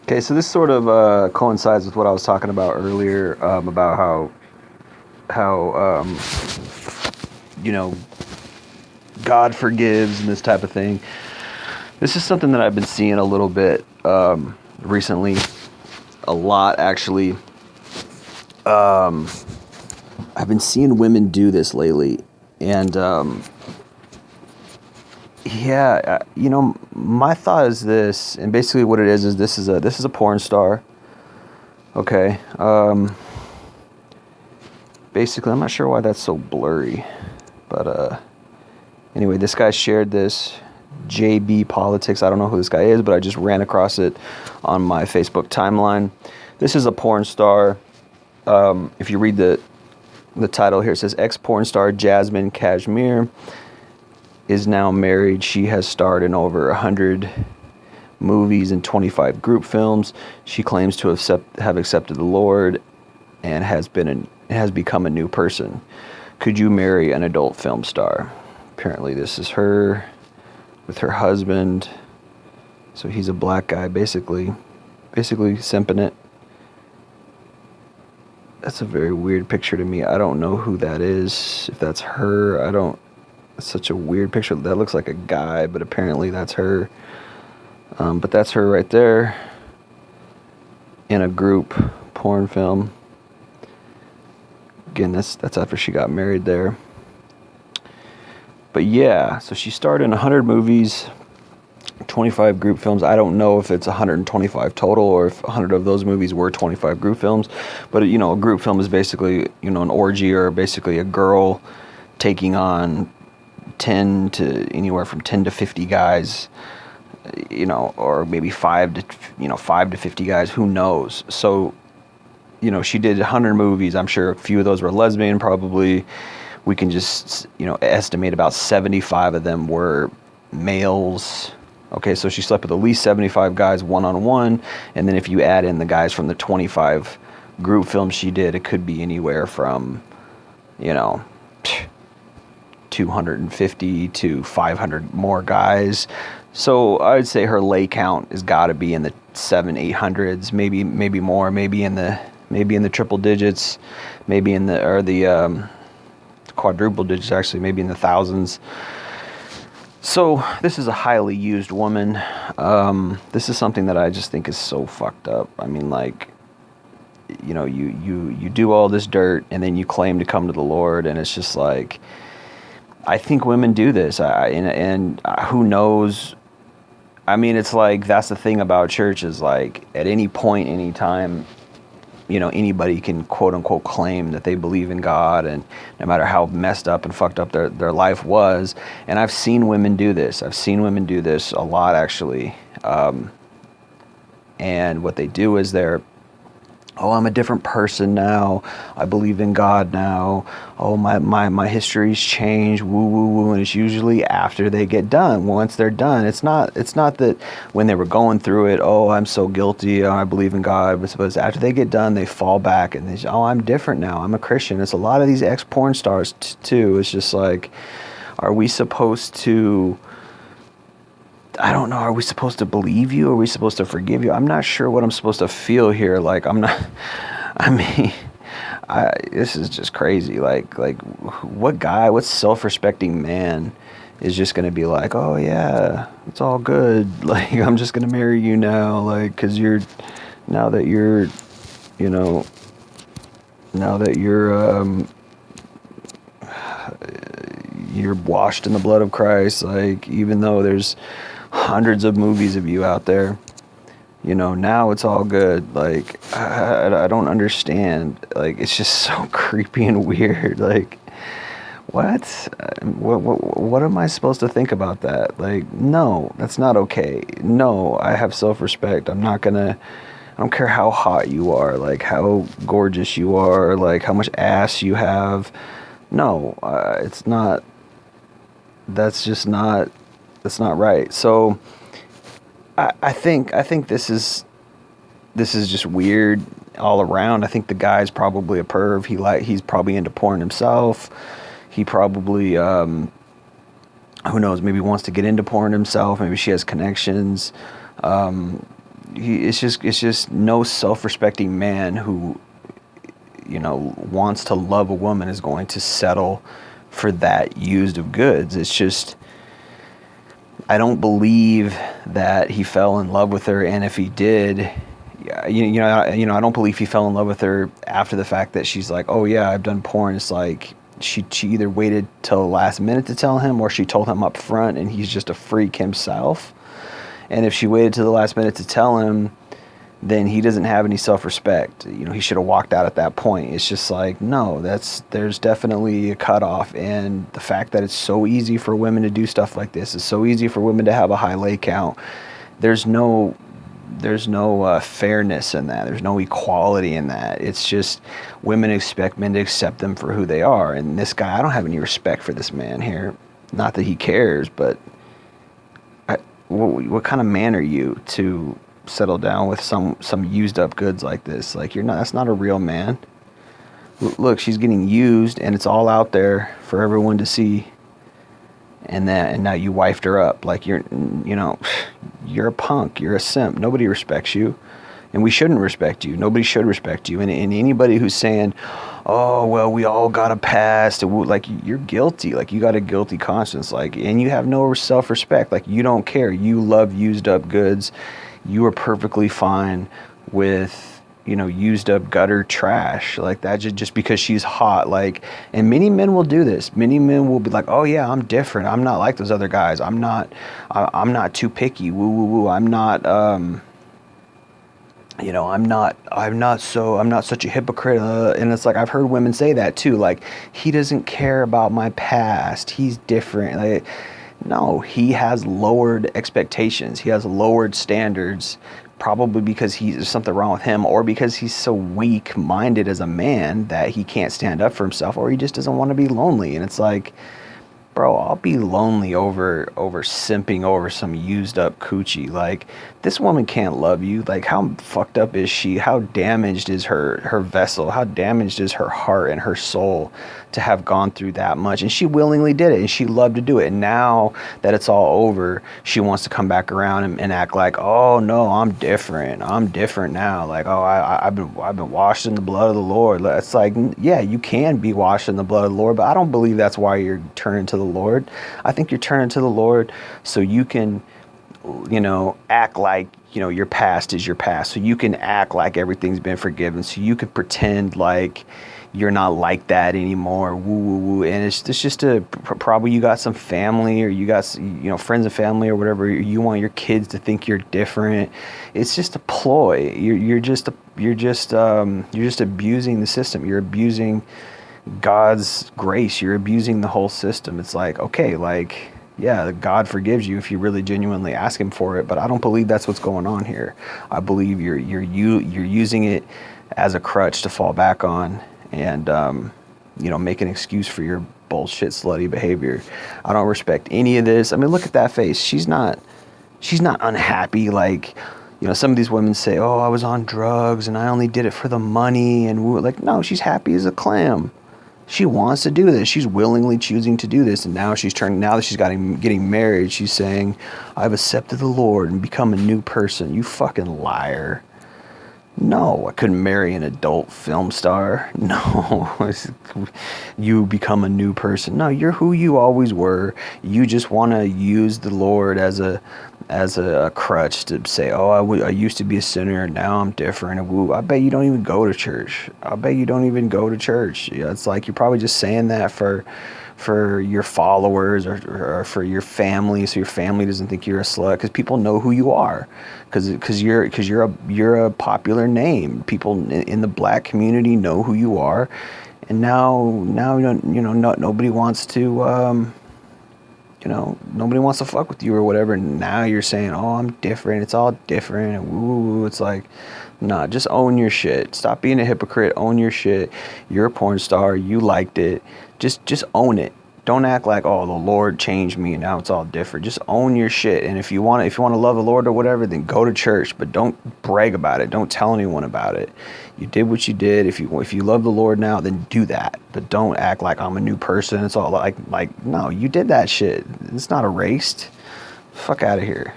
Okay, so this sort of coincides with what I was talking about earlier, about how you know God forgives and this type of thing. This is something that I've been seeing a little bit recently, a lot actually. I've been seeing women do this lately, and my thought is this, and basically what it is this is a porn star. Okay. Basically, I'm not sure why that's so blurry, but anyway, this guy shared this. JB Politics. I don't know who this guy is, but I just ran across it on my Facebook timeline. This is a porn star. If you read the title here, it says ex-porn star Jasmin Cashmere is now married. She has starred in over 100 movies and 25 group films. She claims to have accepted the Lord and has become a new person. Could you marry an adult film star? Apparently this is her with her husband. So he's a black guy, basically simping it. That's a very weird picture to me. I don't know who that is. If that's her, it's such a weird picture. That looks like a guy, but apparently that's her. But that's her right there in a group porn film. Again, that's after she got married there. But yeah, so she starred in 100 movies, 25 group films. I don't know if it's 125 total or if 100 of those movies were 25 group films. But, a group film is basically, an orgy, or basically a girl taking on 10 to anywhere from 10 to 50 guys, or maybe 5 to 50 guys, who knows. So, she did 100 movies. I'm sure a few of those were lesbian, probably. We can just, estimate about 75 of them were males. Okay, so she slept with at least 75 guys one-on-one, and then if you add in the guys from the 25 group films she did, it could be anywhere from, 250 to 500 more guys. So I'd say her lay count has got to be in the 700-800s, maybe more, maybe in the triple digits, maybe in the quadruple digits, actually, maybe in the thousands. So this is a highly used woman. This is something that I just think is so fucked up. I mean, like, you do all this dirt and then you claim to come to the Lord, and it's just like, I think women do this. And who knows? I mean, it's like, that's the thing about church, is like, at any point, any time, anybody can quote unquote claim that they believe in God, and no matter how messed up and fucked up their life was. And I've seen women do this. I've seen women do this a lot, actually. And what they do is I'm a different person now. I believe in God now. Oh, my history's changed. Woo, woo, woo. And it's usually after they get done. Once they're done, it's not that when they were going through it, oh, I'm so guilty, oh, I believe in God. But it's after they get done, they fall back and they say, oh, I'm different now. I'm a Christian. It's a lot of these ex-porn stars too. It's just like, are we supposed to... I don't know, are we supposed to believe you? Are we supposed to forgive you? I'm not sure what I'm supposed to feel here. Like, this is just crazy. Like what self-respecting man is just going to be like, oh yeah, it's all good. Like, I'm just going to marry you now. Like, cause you're washed in the blood of Christ. Like, even though there's hundreds of movies of you out there, now it's all good. Like, I don't understand. Like, it's just so creepy and weird. Like, what am I supposed to think about that? Like, no, that's not okay. No, I have self-respect. I don't care how hot you are, like how gorgeous you are, like how much ass you have. No, it's not. That's not right. So I think this is just weird all around. I think the guy's probably a perv. He's probably into porn himself. He probably who knows, maybe wants to get into porn himself. Maybe she has connections. it's just no self-respecting man who, wants to love a woman is going to settle for that used of goods. It's just, I don't believe that he fell in love with her, and if he did, I don't believe he fell in love with her after the fact that she's like, oh yeah, I've done porn. It's like she either waited till the last minute to tell him, or she told him up front and he's just a freak himself. And if she waited till the last minute to tell him, then he doesn't have any self-respect. He should have walked out at that point. It's just like, no, there's definitely a cutoff. And the fact that it's so easy for women to do stuff like this, it's so easy for women to have a high lay count. There's no fairness in that. There's no equality in that. It's just women expect men to accept them for who they are. And this guy, I don't have any respect for this man here. Not that he cares, but what kind of man are you to settle down with some used up goods like this? Like, that's not a real man. Look, she's getting used and it's all out there for everyone to see. And now you wifed her up. Like, you're a punk, you're a simp. Nobody respects you. And we shouldn't respect you. Nobody should respect you. And anybody who's saying, oh, well, we all got a past, like, you're guilty. Like, you got a guilty conscience. Like, and you have no self-respect. Like, you don't care. You love used up goods. You are perfectly fine with, used up gutter trash like that, just because she's hot. Like, and many men will do this. Many men will be like, oh yeah, I'm different. I'm not like those other guys. I'm not too picky. Woo, woo, woo. I'm not such a hypocrite. And it's like, I've heard women say that too. Like, he doesn't care about my past. He's different. Like, no, he has lowered expectations. He has lowered standards, probably because there's something wrong with him, or because he's so weak-minded as a man that he can't stand up for himself, or he just doesn't want to be lonely. And it's like, bro, I'll be lonely over simping over some used up coochie. Like, this woman can't love you. Like, how fucked up is she? How damaged is her vessel? How damaged is her heart and her soul to have gone through that much? And she willingly did it, and she loved to do it. And now that it's all over, she wants to come back around and act like, oh no, I'm different. I'm different now. Like, oh, I've been washed in the blood of the Lord. It's like, yeah, you can be washed in the blood of the Lord, but I don't believe that's why you're turning to the Lord. I think you're turning to the Lord so you can, act like, your past is your past. So you can act like everything's been forgiven. So you could pretend like you're not like that anymore. Woo, woo, woo. And it's just probably you got some family, or you got, friends and family or whatever. You want your kids to think you're different. It's just a ploy. You're just abusing the system. You're abusing God's grace. You're abusing the whole system. It's like, okay, like, yeah, God forgives you if you really genuinely ask him for it, but I don't believe that's what's going on here. I believe you're using it as a crutch to fall back on, and make an excuse for your bullshit slutty behavior. I don't respect any of this. I mean, look at that face. She's not unhappy. Like, some of these women say, oh, I was on drugs and I only did it for the money, and like, no, she's happy as a clam. She wants to do this. She's willingly choosing to do this. And now that she's getting married, she's saying, I've accepted the Lord and become a new person. You fucking liar. No, I couldn't marry an adult film star. No, you become a new person. No, you're who you always were. You just want to use the Lord as a crutch to say, oh, I used to be a sinner, now I'm different. And woo, I bet you don't even go to church. Yeah, it's like you're probably just saying that for your followers or for your family, so your family doesn't think you're a slut, because people know who you are, because you're a popular name. People in the black community know who you are, and now nobody wants to nobody wants to fuck with you or whatever. And now you're saying, oh, I'm different. It's all different. And woo. It's like, nah, just own your shit. Stop being a hypocrite. Own your shit. You're a porn star. You liked it. Just own it. Don't act like, oh, the Lord changed me and now it's all different. Just own your shit. And if you want to love the Lord or whatever, then go to church, but don't brag about it. Don't tell anyone about it. You did what you did. If you love the Lord now, then do that. But don't act like I'm a new person. It's all like no, you did that shit. It's not erased. Fuck out of here.